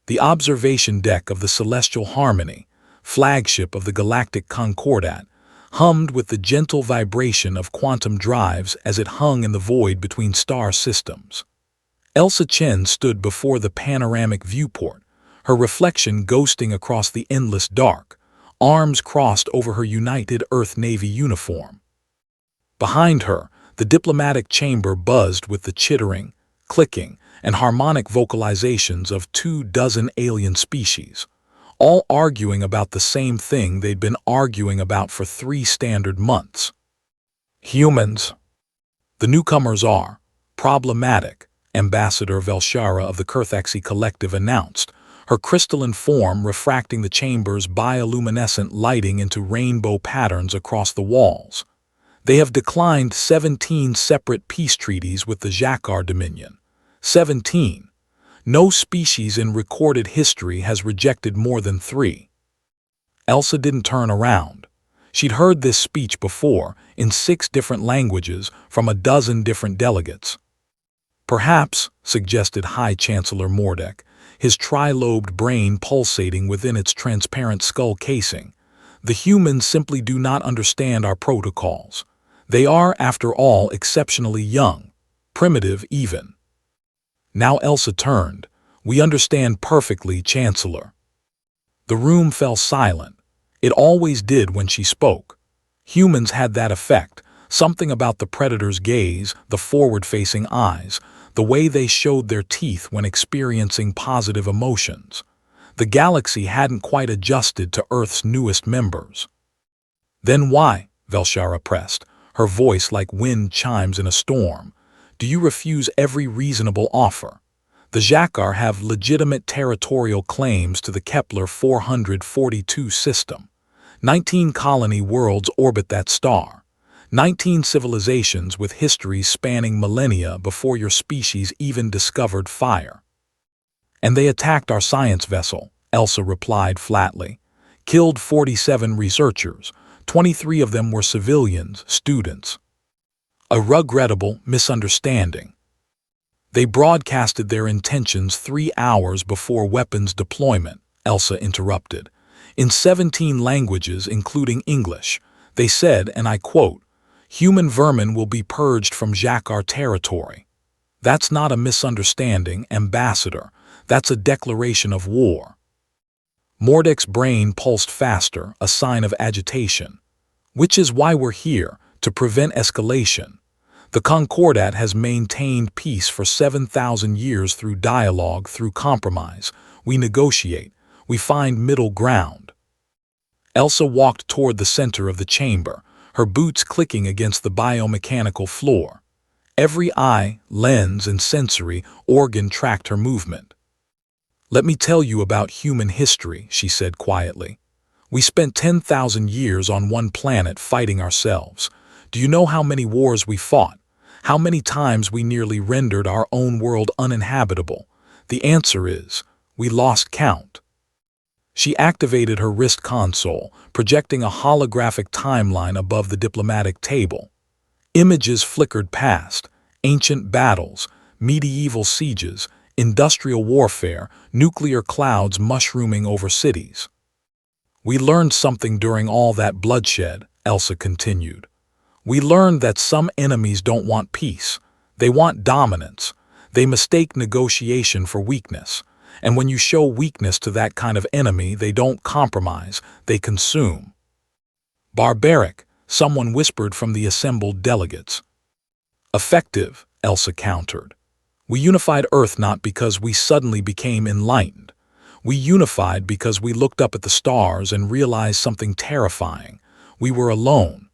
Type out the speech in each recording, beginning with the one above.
The observation deck of the Celestial Harmony, flagship of the Galactic Concordat, hummed with the gentle vibration of quantum drives as it hung in the void between star systems. Elsa Chen stood before the panoramic viewport, her reflection ghosting across the endless dark, arms crossed over her United Earth Navy uniform. Behind her, the diplomatic chamber buzzed with the chittering, clicking, and harmonic vocalizations of 24 alien species, all arguing about the same thing they'd been arguing about for 3 standard months. Humans. The newcomers are problematic, Ambassador Velshara of the Kurthaxi Collective announced, her crystalline form refracting the chamber's bioluminescent lighting into rainbow patterns across the walls. They have declined 17 separate peace treaties with the Xhakar Dominion. 17. No species in recorded history has rejected more than 3. Elsa didn't turn around. She'd heard this speech before, in 6 different languages, from a dozen different delegates. Perhaps, suggested High Chancellor Mordek, his tri-lobed brain pulsating within its transparent skull casing, the humans simply do not understand our protocols. They are, after all, exceptionally young, primitive even. Now Elsa turned. We understand perfectly, Chancellor. The room fell silent. It always did when she spoke. Humans had that effect, something about the predator's gaze, the forward-facing eyes, the way they showed their teeth when experiencing positive emotions. The galaxy hadn't quite adjusted to Earth's newest members. Then why, Velshara pressed, her voice like wind chimes in a storm, do you refuse every reasonable offer? The Xhakar have legitimate territorial claims to the Kepler 442 system. 19 colony worlds orbit that star. 19 civilizations with histories spanning millennia before your species even discovered fire. And they attacked our science vessel, Elsa replied flatly. Killed 47 researchers. 23 of them were civilians, students. A regrettable misunderstanding. They broadcasted their intentions 3 hours before weapons deployment, Elsa interrupted. In 17 languages, including English, they said, and I quote, "Human vermin will be purged from Xhakar territory." That's not a misunderstanding, Ambassador. That's a declaration of war. Mordek's brain pulsed faster, a sign of agitation. Which is why we're here, to prevent escalation. The Concordat has maintained peace for 7,000 years through dialogue, through compromise. We negotiate. We find middle ground. Elsa walked toward the center of the chamber, her boots clicking against the biomechanical floor. Every eye, lens, and sensory organ tracked her movement. Let me tell you about human history, she said quietly. We spent 10,000 years on one planet fighting ourselves. Do you know how many wars we fought? How many times we nearly rendered our own world uninhabitable? The answer is, we lost count. She activated her wrist console, projecting a holographic timeline above the diplomatic table. Images flickered past, ancient battles, medieval sieges, industrial warfare, nuclear clouds mushrooming over cities. We learned something during all that bloodshed, Elsa continued. We learned that some enemies don't want peace. They want dominance. They mistake negotiation for weakness. And when you show weakness to that kind of enemy, they don't compromise, they consume. Barbaric, someone whispered from the assembled delegates. Effective, Elsa countered. We unified Earth not because we suddenly became enlightened. We unified because we looked up at the stars and realized something terrifying. We were alone.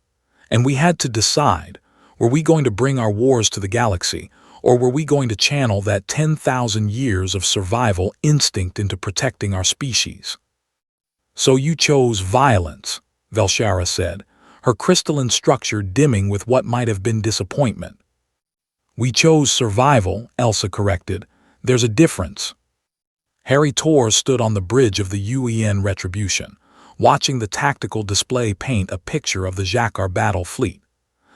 And we had to decide, were we going to bring our wars to the galaxy, or were we going to channel that 10,000 years of survival instinct into protecting our species? So you chose violence, Velshara said, her crystalline structure dimming with what might have been disappointment. We chose survival, Elsa corrected. There's a difference. Harry Torres stood on the bridge of the UEN Retribution, watching the tactical display paint a picture of the Xhakar battle fleet.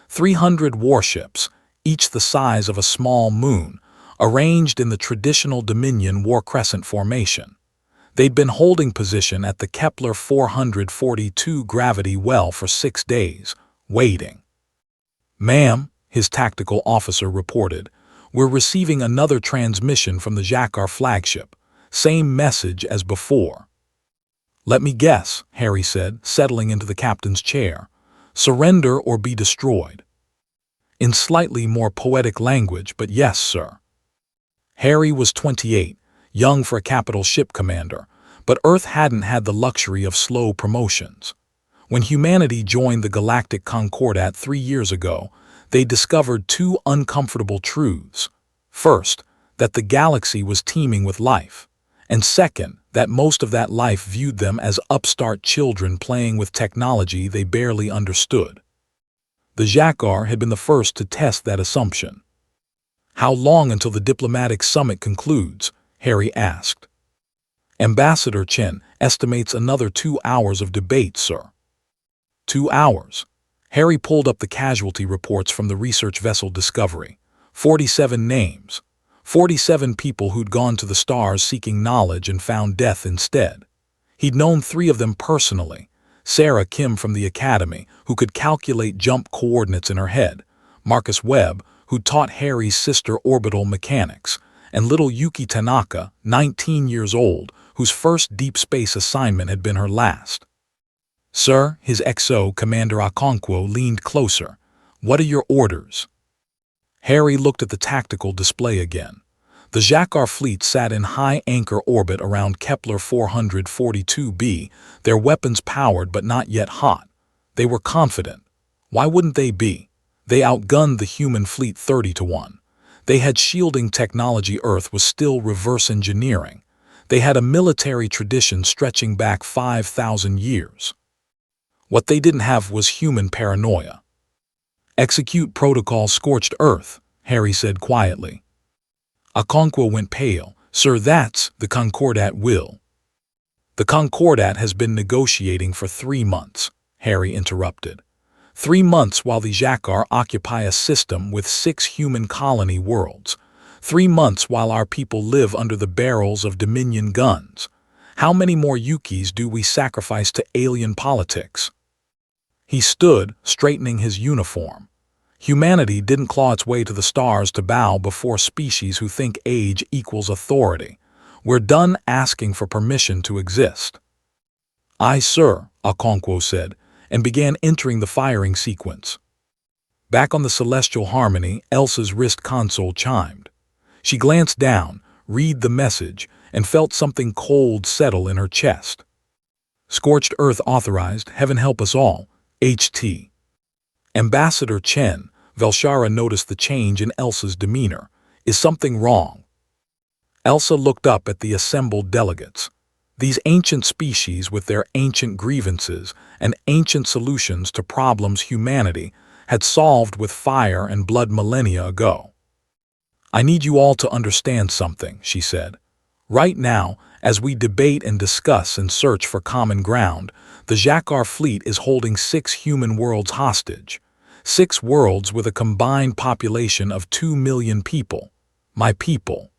300 warships, each the size of a small moon, arranged in the traditional Dominion War Crescent formation. They'd been holding position at the Kepler 442 gravity well for 6 days, waiting. "Ma'am," his tactical officer reported, "we're receiving another transmission from the Xakar flagship. Same message as before." "Let me guess," Harry said, settling into the captain's chair. "Surrender or be destroyed." In slightly more poetic language, but yes, sir. Harry was 28, young for a capital ship commander, but Earth hadn't had the luxury of slow promotions. When humanity joined the Galactic Concordat 3 years ago, they discovered 2 uncomfortable truths. First, that the galaxy was teeming with life, and second, that most of that life viewed them as upstart children playing with technology they barely understood. The Xakar had been the first to test that assumption. "How long until the diplomatic summit concludes?" Harry asked. "Ambassador Chen estimates another 2 hours of debate, sir." 2 hours. Harry pulled up the casualty reports from the research vessel Discovery. 47 names. 47 people who'd gone to the stars seeking knowledge and found death instead. He'd known 3 of them personally. Sarah Kim from the Academy, who could calculate jump coordinates in her head. Marcus Webb, who taught Harry's sister orbital mechanics. And little Yuki Tanaka, 19 years old, whose first deep space assignment had been her last. "Sir," his XO, Commander Okonkwo, leaned closer. "What are your orders?" Harry looked at the tactical display again. The Xakar fleet sat in high anchor orbit around Kepler 442b, their weapons powered but not yet hot. They were confident. Why wouldn't they be? They outgunned the human fleet 30-1. They had shielding technology Earth was still reverse engineering. They had a military tradition stretching back 5,000 years. What they didn't have was human paranoia. "Execute protocol Scorched Earth," Harry said quietly. Okonkwo went pale. "Sir, that's the Concordat will." "The Concordat has been negotiating for 3 months, Harry interrupted. 3 months while the Xakar occupy a system with 6 human colony worlds. 3 months while our people live under the barrels of Dominion guns. How many more Yukis do we sacrifice to alien politics?" He stood, straightening his uniform. Humanity didn't claw its way to the stars to bow before species who think age equals authority. We're done asking for permission to exist. "Aye, sir," Okonkwo said, and began entering the firing sequence. Back on the Celestial Harmony, Elsa's wrist console chimed. She glanced down, read the message, and felt something cold settle in her chest. "Scorched Earth authorized, heaven help us all, HT." "Ambassador Chen," Velshara noticed the change in Elsa's demeanor. "Is something wrong?" Elsa looked up at the assembled delegates. These ancient species with their ancient grievances and ancient solutions to problems humanity had solved with fire and blood millennia ago. "I need you all to understand something," she said. "Right now, as we debate and discuss and search for common ground, the Xakar fleet is holding 6 human worlds hostage. 6 worlds with a combined population of 2 million people. My people.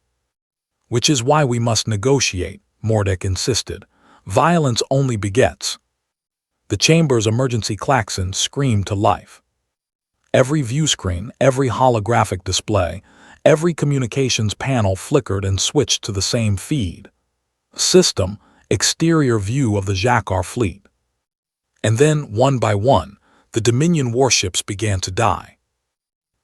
Which is why we must negotiate," Mordek insisted. "Violence only begets." The chamber's emergency klaxon screamed to life. Every viewscreen, every holographic display, every communications panel flickered and switched to the same feed. System, exterior view of the Xakar fleet. And then, one by one, the Dominion warships began to die.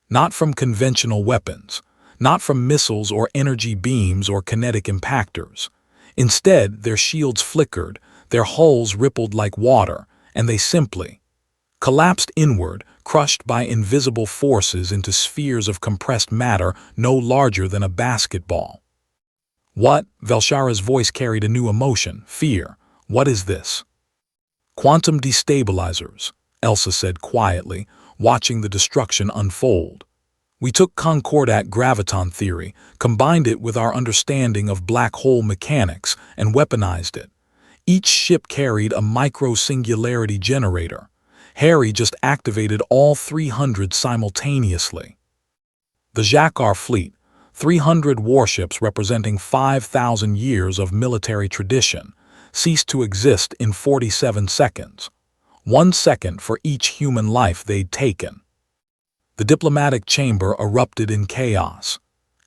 Not from conventional weapons, not from missiles or energy beams or kinetic impactors. Instead, their shields flickered, their hulls rippled like water, and they simply collapsed inward, crushed by invisible forces into spheres of compressed matter no larger than a basketball. "What?" Velshara's voice carried a new emotion, fear. "What is this?" "Quantum destabilizers," Elsa said quietly, watching the destruction unfold. "We took Concordat graviton theory, combined it with our understanding of black hole mechanics, and weaponized it. Each ship carried a micro-singularity generator. Harry just activated all 300 simultaneously. The Xakar fleet, 300 warships representing 5,000 years of military tradition ceased to exist in 47 seconds, 1 second for each human life they'd taken. The diplomatic chamber erupted in chaos.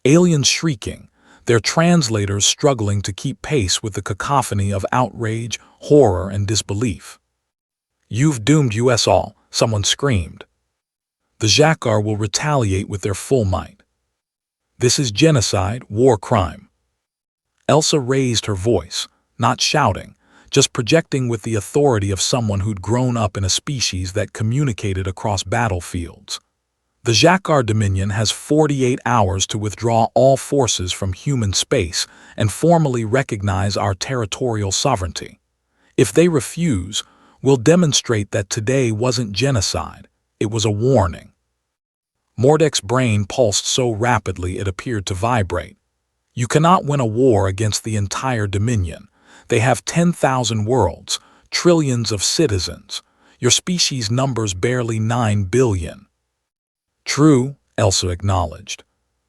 Aliens shrieking, their translators struggling to keep pace with the cacophony of outrage, horror, and disbelief. "You've doomed us all," someone screamed. "The Xhakar will retaliate with their full might. This is genocide, war crime." Elsa raised her voice, not shouting, just projecting with the authority of someone who'd grown up in a species that communicated across battlefields. "The Xhakar Dominion has 48 hours to withdraw all forces from human space and formally recognize our territorial sovereignty. If they refuse, we'll demonstrate that today wasn't genocide, it was a warning." Mordek's brain pulsed so rapidly it appeared to vibrate. "You cannot win a war against the entire Dominion. They have 10,000 worlds, trillions of citizens. Your species numbers barely 9 billion. "True," Elsa acknowledged.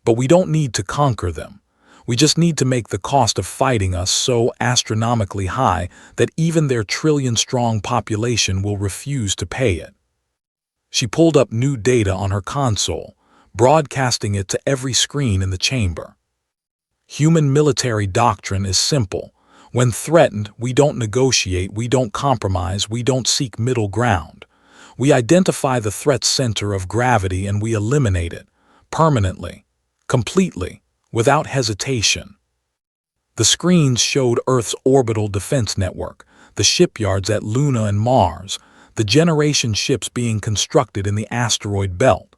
"But we don't need to conquer them. We just need to make the cost of fighting us so astronomically high that even their trillion-strong population will refuse to pay it." She pulled up new data on her console, broadcasting it to every screen in the chamber. "Human military doctrine is simple. When threatened, we don't negotiate, we don't compromise, we don't seek middle ground. We identify the threat's center of gravity and we eliminate it, permanently, completely, without hesitation." The screens showed Earth's orbital defense network, the shipyards at Luna and Mars, the generation ships being constructed in the asteroid belt.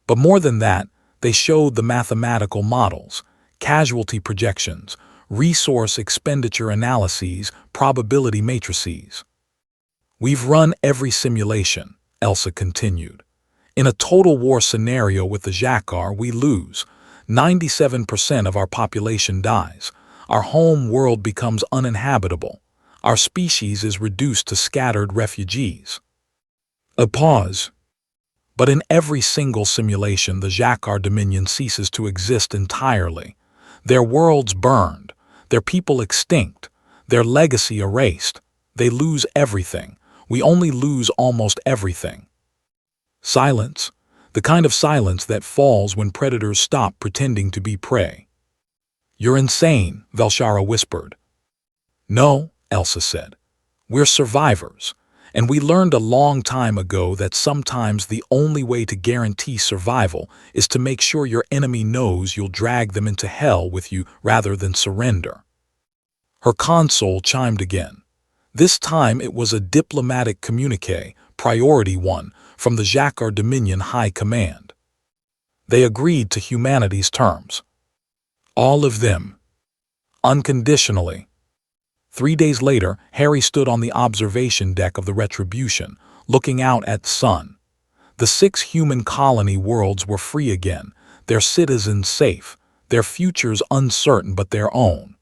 But more than that, they showed the mathematical models, casualty projections, resource expenditure analyses, probability matrices. "We've run every simulation," Elsa continued. "In a total war scenario with the Xhakar, we lose. 97% of our population dies. Our home world becomes uninhabitable. Our species is reduced to scattered refugees." A pause. "But in every single simulation, the Xhakar Dominion ceases to exist entirely. Their worlds burned, their people extinct, their legacy erased. They lose everything. We only lose almost everything." Silence, the kind of silence that falls when predators stop pretending to be prey. "You're insane," Velshara whispered. "No," Elsa said. "We're survivors, and we learned a long time ago that sometimes the only way to guarantee survival is to make sure your enemy knows you'll drag them into hell with you rather than surrender." Her console chimed again. This time it was a diplomatic communique, Priority 1, from the Xhakar Dominion High Command. They agreed to humanity's terms. All of them. Unconditionally. 3 days later, Harry stood on the observation deck of the Retribution, looking out at the sun. The 6 human colony worlds were free again, their citizens safe, their futures uncertain but their own.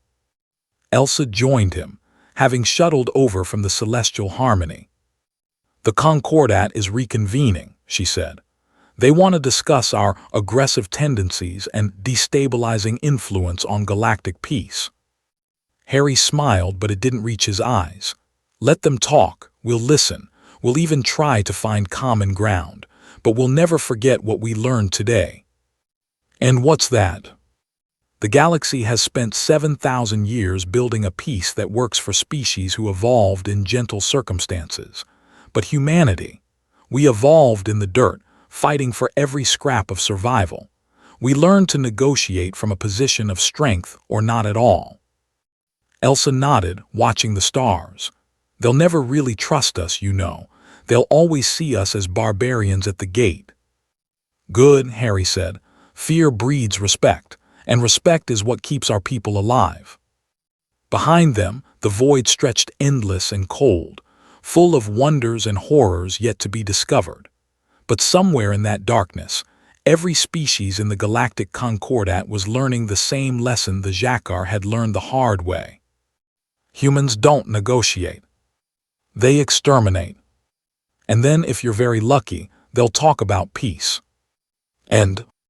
Elsa joined him, having shuttled over from the Celestial Harmony. "The Concordat is reconvening," she said. "They want to discuss our aggressive tendencies and destabilizing influence on galactic peace." Harry smiled, but it didn't reach his eyes. "Let them talk, we'll listen, we'll even try to find common ground, but we'll never forget what we learned today." "And what's that?" "The galaxy has spent 7,000 years building a peace that works for species who evolved in gentle circumstances. But humanity, we evolved in the dirt, fighting for every scrap of survival. We learned to negotiate from a position of strength or not at all." Elsa nodded, watching the stars. "They'll never really trust us, you know. They'll always see us as barbarians at the gate." "Good," Harry said. "Fear breeds respect, and respect is what keeps our people alive." Behind them, the void stretched endless and cold, full of wonders and horrors yet to be discovered. But somewhere in that darkness, every species in the galactic Concordat was learning the same lesson the Xhakar had learned the hard way. Humans don't negotiate. They exterminate. And then, if you're very lucky, they'll talk about peace. And